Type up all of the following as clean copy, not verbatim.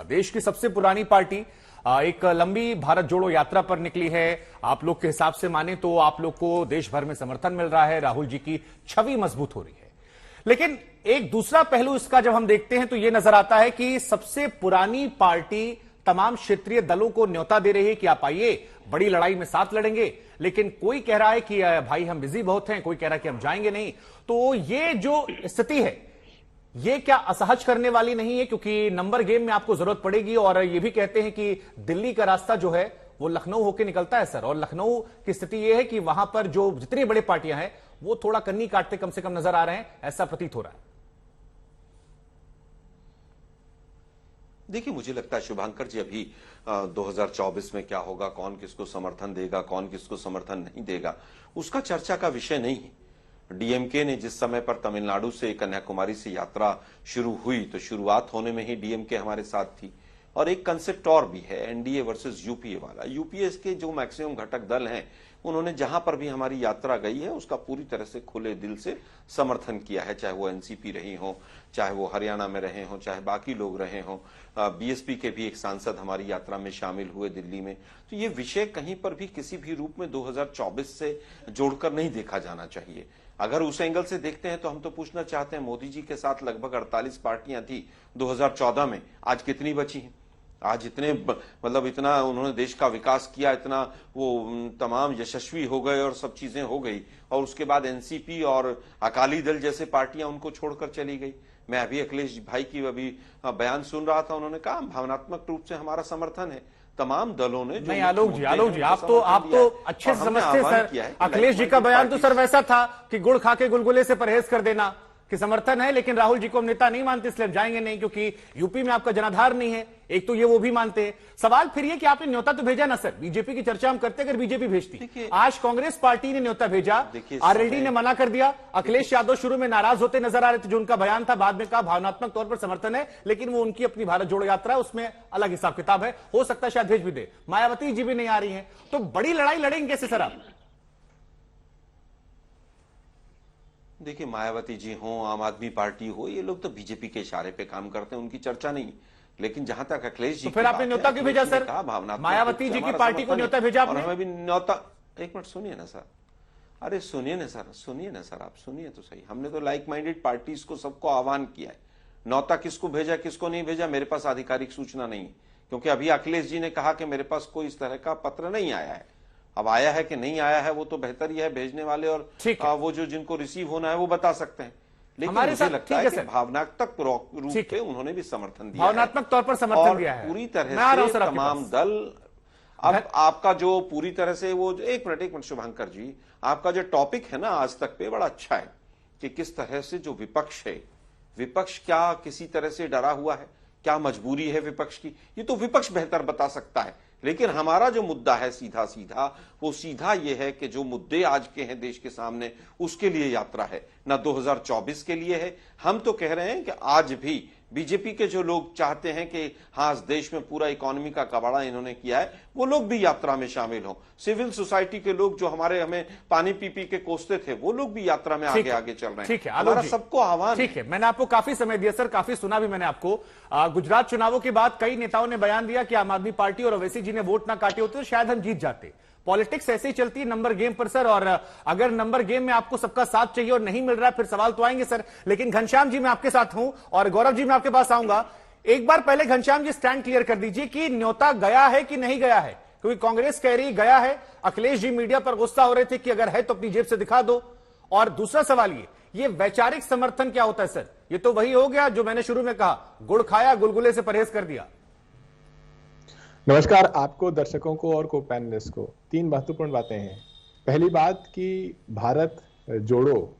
देश की सबसे पुरानी पार्टी एक लंबी भारत जोड़ो यात्रा पर निकली है। आप लोग के हिसाब से माने तो आप लोग को देश भर में समर्थन मिल रहा है, राहुल जी की छवि मजबूत हो रही है। लेकिन एक दूसरा पहलू इसका जब हम देखते हैं तो यह नजर आता है कि सबसे पुरानी पार्टी तमाम क्षेत्रीय दलों को न्योता दे रही है कि आप आइए, बड़ी लड़ाई में साथ लड़ेंगे। लेकिन कोई कह रहा है कि भाई हम बिजी बहुत हैं, कोई कह रहा है कि हम जाएंगे नहीं। तो ये जो स्थिति है ये क्या असहज करने वाली नहीं है? क्योंकि नंबर गेम में आपको जरूरत पड़ेगी। और ये भी कहते हैं कि दिल्ली का रास्ता जो है वो लखनऊ होकर निकलता है सर, और लखनऊ की स्थिति यह है कि वहां पर जो जितनी बड़ी पार्टियां हैं वो थोड़ा कन्नी काटते कम से कम नजर आ रहे हैं, ऐसा प्रतीत हो रहा है। देखिए, मुझे लगता है शुभांकर जी, अभी 2024 में क्या होगा, कौन किसको समर्थन देगा, कौन किसको समर्थन नहीं देगा, उसका चर्चा का विषय नहीं है। डीएमके ने जिस समय पर तमिलनाडु से कन्याकुमारी से यात्रा शुरू हुई तो शुरुआत होने में ही डीएमके हमारे साथ थी। और एक कंसेप्ट और भी है, एनडीए वर्सेस यूपीए वाला। यूपीए के जो मैक्सिमम घटक दल हैं उन्होंने जहां पर भी हमारी यात्रा गई है उसका पूरी तरह से खुले दिल से समर्थन किया है, चाहे वो एनसीपी रही हो, चाहे वो हरियाणा में रहे हो, चाहे बाकी लोग रहे हो। बीएसपी के भी एक सांसद हमारी यात्रा में शामिल हुए दिल्ली में। तो ये विषय कहीं पर भी किसी भी रूप में 2024 से जोड़कर नहीं देखा जाना चाहिए। अगर उस एंगल से देखते हैं तो हम तो पूछना चाहते हैं, मोदी जी के साथ लगभग 48 पार्टियां थी 2014 में, आज कितनी बची हैं? आज इतने मतलब इतना उन्होंने देश का विकास किया, इतना वो तमाम यशस्वी हो गए और सब चीजें हो गई, और उसके बाद एनसीपी और अकाली दल जैसे पार्टियां उनको छोड़कर चली गई। मैं अभी अखिलेश भाई की अभी बयान सुन रहा था, उन्होंने कहा भावनात्मक रूप से हमारा समर्थन है। तमाम दलों ने जो नहीं, आलोक जी आप तो अच्छे से समझते सर। अखिलेश जी का बयान तो सर वैसा था कि गुड़ खा के गुलगुले से परहेज कर देना कि समर्थन है, लेकिन राहुल जी को हम नेता नहीं मानते इसलिए जाएंगे नहीं, क्योंकि यूपी में आपका जनाधार नहीं है। एक तो ये वो भी मानते हैं। सवाल फिर ये कि आपने न्योता तो भेजा ना सर, बीजेपी की चर्चा हम करते अगर बीजेपी भेजती। आज कांग्रेस पार्टी ने न्योता भेजा, आरएलडी ने मना कर दिया। अखिलेश यादव शुरू में नाराज होते नजर आ रहे थे, जो उनका बयान था, बाद में कहा भावनात्मक तौर पर समर्थन है, लेकिन वो उनकी अपनी भारत जोड़ो यात्रा है, उसमें अलग हिसाब किताब है, हो सकता है शायद भेज भी दे। मायावती जी भी नहीं आ रही है, तो बड़ी लड़ाई लड़ेंगे कैसे सर आप? देखिए, मायावती जी हो, आम आदमी पार्टी हो, ये लोग तो बीजेपी के इशारे पे काम करते हैं, उनकी चर्चा नहीं। लेकिन जहां तक अखिलेश जी, तो फिर आपने न्योता क्यों भेजा सर? मायावती जी की पार्टी को न्योता भेजा आपने? हमें भी न्योता, एक मिनट सुनिए ना सर, अरे सुनिए ना सर, आप सुनिए तो सही। हमने तो लाइक माइंडेड पार्टीज को सबको आह्वान किया है। न्योता किसको भेजा किसको नहीं भेजा मेरे पास आधिकारिक सूचना नहीं है, क्योंकि अभी अखिलेश जी ने कहा कि मेरे पास कोई इस तरह का पत्र नहीं आया है। अब आया है कि नहीं आया है वो तो बेहतर ही है, भेजने वाले और वो जो जिनको रिसीव होना है वो बता सकते हैं। लेकिन मुझे लगता है कि भावनात्मक रूप से उन्होंने भी समर्थन दिया, भावनात्मक तौर पर समर्थन दिया है पूरी तरह से तमाम दल। अब आपका जो पूरी तरह से वो एक मिनट शुभांकर जी, आपका जो टॉपिक है ना आज तक पे बड़ा अच्छा है कि किस तरह से जो विपक्ष है, विपक्ष क्या किसी तरह से डरा हुआ है, क्या मजबूरी है विपक्ष की, ये तो विपक्ष बेहतर बता सकता है। लेकिन हमारा जो मुद्दा है सीधा सीधा, वो सीधा ये है कि जो मुद्दे आज के हैं देश के सामने, उसके लिए यात्रा है ना, 2024 के लिए है। हम तो कह रहे हैं कि आज भी बीजेपी के जो लोग चाहते हैं कि हाँ देश में पूरा इकोनॉमी का कबाड़ा इन्होंने किया है, वो लोग भी यात्रा में शामिल हों। सिविल सोसाइटी के लोग जो हमें पानी पी पी के कोसते थे, वो लोग भी यात्रा में आगे आगे चल रहे हैं। ठीक है, हमारा सबको आह्वान। ठीक है, मैंने आपको काफी समय दिया सर, काफी सुना भी मैंने आपको। गुजरात चुनावों के बाद कई नेताओं ने बयान दिया कि आम आदमी पार्टी और ओवैसी जी ने वोट ना काटे होते तो शायद हम जीत जाते। पॉलिटिक्स ऐसे ही चलती है नंबर गेम पर सर, और अगर नंबर गेम में आपको सबका साथ चाहिए और नहीं मिल रहा है फिर सवाल तो आएंगे सर। लेकिन घनश्याम जी मैं आपके साथ हूं और गौरव जी मैं आपके पास आऊंगा। एक बार पहले घनश्याम जी स्टैंड क्लियर कर दीजिए कि न्योता गया है कि नहीं गया है, क्योंकि कांग्रेस कह रही गया है, अखिलेश जी मीडिया पर गुस्सा हो रहे थे कि अगर है तो अपनी जेब से दिखा दो। और दूसरा सवाल ये वैचारिक समर्थन क्या होता है सर? ये तो वही हो गया जो मैंने शुरू में कहा, गुड़ खाया गुलगुले से परहेज कर दिया। नमस्कार आपको, दर्शकों को और को पैनलिस्ट को। तीन महत्वपूर्ण बातें हैं। पहली बात कि भारत जोड़ो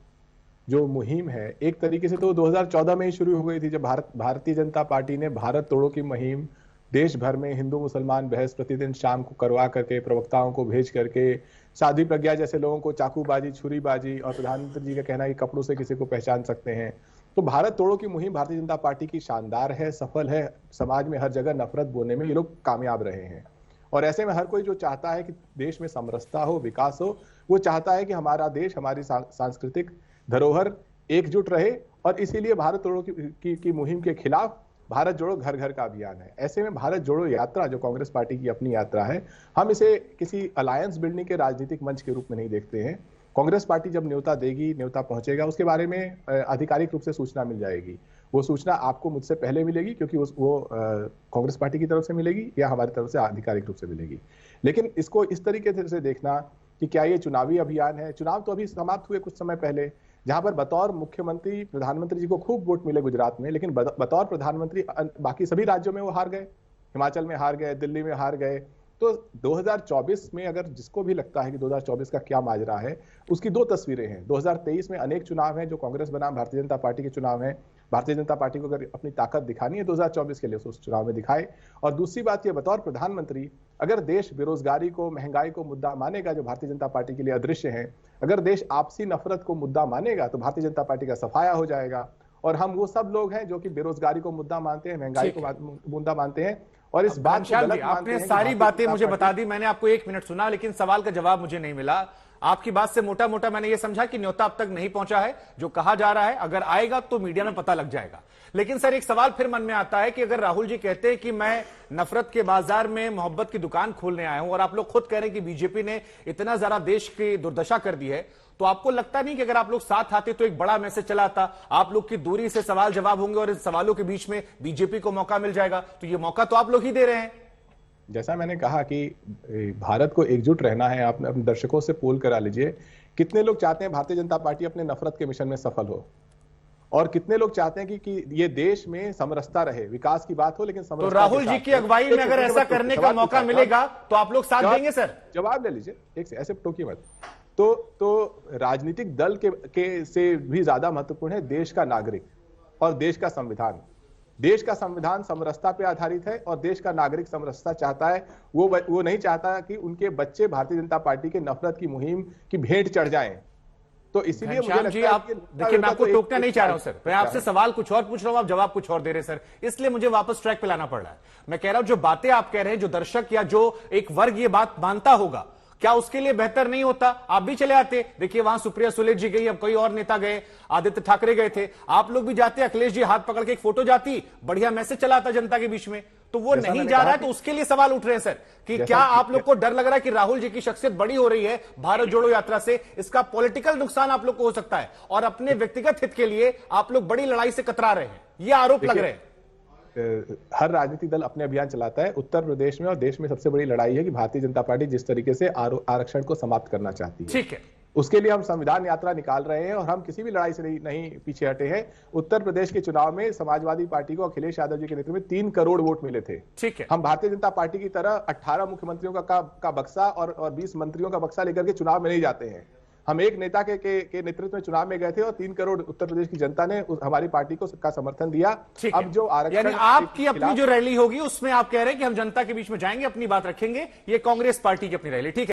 जो मुहिम है, एक तरीके से तो 2014 में ही शुरू हो गई थी, जब भारतीय जनता पार्टी ने भारत तोड़ो की मुहिम देश भर में हिंदू मुसलमान बहस प्रतिदिन शाम को करवा करके, प्रवक्ताओं को भेज करके, साध्वी प्रज्ञा जैसे लोगों को चाकूबाजी, छुरीबाजी, और प्रधानमंत्री जी का कहना है कि कपड़ों से किसी को पहचान सकते हैं। तो भारत तोड़ो की मुहिम भारतीय जनता पार्टी की शानदार है, सफल है। समाज में हर जगह नफरत बोने में ये लोग कामयाब रहे हैं। और ऐसे में हर कोई जो चाहता है कि देश में समरसता हो, विकास हो, वो चाहता है कि हमारा देश, हमारी सांस्कृतिक धरोहर एकजुट रहे। और इसीलिए भारत तोड़ो की मुहिम के खिलाफ भारत जोड़ो घर घर का अभियान है। ऐसे में भारत जोड़ो यात्रा जो कांग्रेस पार्टी की अपनी यात्रा है, हम इसे किसी अलायंस बिल्डिंग के राजनीतिक मंच के रूप में नहीं देखते हैं। कांग्रेस पार्टी जब न्योता देगी, न्योता पहुंचेगा, उसके बारे में आधिकारिक रूप से सूचना मिल जाएगी। वो सूचना आपको मुझसे पहले मिलेगी क्योंकि वो कांग्रेस पार्टी की तरफ से मिलेगी या हमारी तरफ से आधिकारिक रूप से मिलेगी। लेकिन इसको इस तरीके से देखना कि क्या ये चुनावी अभियान है। चुनाव तो अभी समाप्त हुए कुछ समय पहले, जहां पर बतौर मुख्यमंत्री प्रधानमंत्री जी को खूब वोट मिले गुजरात में, लेकिन बतौर प्रधानमंत्री बाकी सभी राज्यों में वो हार गए। हिमाचल में हार गए, दिल्ली में हार गए। तो 2024 में अगर जिसको भी लगता है कि 2024 का क्या माजरा है, उसकी दो तस्वीरें हैं। 2023 में अनेक चुनाव हैं जो कांग्रेस बनाम भारतीय जनता पार्टी के चुनाव हैं। भारतीय जनता पार्टी को अगर अपनी ताकत दिखानी है 2024 के लिए, उस चुनाव में दिखाए। और दूसरी बात ये, बतौर प्रधानमंत्री अगर देश बेरोजगारी को, महंगाई को मुद्दा मानेगा जो भारतीय जनता पार्टी के लिए अदृश्य है, अगर देश आपसी नफरत को मुद्दा मानेगा तो भारतीय जनता पार्टी का सफाया हो जाएगा। और हम वो सब लोग हैं जो कि बेरोजगारी को मुद्दा मानते हैं, महंगाई को मुद्दा मानते हैं। और इस बात को गलत मानते हैं। आपने सारी बातें मुझे बता दी, मैंने आपको 1 मिनट सुना, लेकिन सवाल का जवाब मुझे नहीं मिला। आपकी बात से मोटा मोटा मैंने ये समझा कि न्योता अब तक नहीं पहुंचा है, जो कहा जा रहा है अगर आएगा तो मीडिया में पता लग जाएगा। लेकिन सर एक सवाल फिर मन में आता है कि अगर राहुल जी कहते हैं कि मैं नफरत के बाजार में मोहब्बत की दुकान खोलने आया हूं, और आप लोग खुद कह रहे हैं कि बीजेपी ने इतना ज्यादा देश की दुर्दशा कर दी है, तो आपको लगता नहीं कि अगर आप लोग साथ आते तो एक बड़ा मैसेज चला आता, आप लोग की दूरी से सवाल जवाब होंगे और इन सवालों के बीच में बीजेपी को मौका मिल जाएगा? तो ये मौका तो आप लोग ही दे रहे हैं। जैसा मैंने कहा कि भारत को एकजुट रहना है। आप अपने दर्शकों से पोल करा लीजिए, कितने लोग चाहते हैं भारतीय जनता पार्टी अपने नफरत के मिशन में सफल हो, और कितने लोग चाहते हैं कि ये देश में समरसता रहे, विकास की बात हो लेकिन समरसता। तो राहुल जी की अगुवाई में अगर ऐसा करने का मौका मिलेगा तो आप लोग साथ देंगे? सर जवाब ले लीजिए, एक से ऐसे टोकी मत। तो राजनीतिक दल के से भी ज्यादा महत्वपूर्ण है देश का नागरिक और देश का संविधान। देश का संविधान समरसता पे आधारित है और देश का नागरिक समरसता चाहता है। वो नहीं चाहता कि उनके बच्चे भारतीय जनता पार्टी के नफरत की मुहिम की भेंट चढ़ जाएं। तो इसीलिए मुझे लगता है कि देखिए, मैं आपको टोकना नहीं चाह रहा हूं सर, मैं आपसे सवाल कुछ और पूछ रहा हूं, आप जवाब कुछ और दे रहे हैं सर, इसलिए मुझे वापस ट्रैक पे लाना पड़ रहा है। मैं कह रहा हूं जो बातें आप कह रहे हैं, जो दर्शक या जो एक वर्ग ये बात मानता होगा, क्या उसके लिए बेहतर नहीं होता आप भी चले आते? देखिए वहां सुप्रिया सुले जी गई, अब कोई और नेता गए, आदित्य ठाकरे गए थे, आप लोग भी जाते, अखिलेश जी हाथ पकड़ के एक फोटो जाती, बढ़िया मैसेज चलाता जनता के बीच में। तो वो नहीं जा रहा है, तो उसके लिए सवाल उठ रहे हैं सर कि क्या आप लोग को डर लग रहा है कि राहुल जी की शख्सियत बड़ी हो रही है भारत जोड़ो यात्रा से, इसका पॉलिटिकल नुकसान आप लोग को हो सकता है और अपने व्यक्तिगत हित के लिए आप लोग बड़ी लड़ाई से कतरा रहे हैं, ये आरोप लग रहे हैं? हर राजनीतिक दल अपने अभियान चलाता है। उत्तर प्रदेश में और देश में सबसे बड़ी लड़ाई है कि भारतीय जनता पार्टी जिस तरीके से आरक्षण को समाप्त करना चाहती है, ठीक है, उसके लिए हम संविधान यात्रा निकाल रहे हैं और हम किसी भी लड़ाई से नहीं पीछे हटे हैं। उत्तर प्रदेश के चुनाव में समाजवादी पार्टी को अखिलेश यादव जी के नेतृत्व में 3 करोड़ वोट मिले थे। ठीक है, हम भारतीय जनता पार्टी की तरह 18 मुख्यमंत्रियों का बक्सा और 20 मंत्रियों का बक्सा लेकर के चुनाव में नहीं जाते हैं। हम एक नेता के नेतृत्व में चुनाव में गए थे और 3 करोड़ उत्तर प्रदेश की जनता ने हमारी पार्टी को का समर्थन दिया। अब जो आरक्षण, यानी आपकी अपनी जो रैली होगी उसमें आप कह रहे हैं कि हम जनता के बीच में जाएंगे, अपनी बात रखेंगे, ये कांग्रेस पार्टी की अपनी रैली, ठीक है।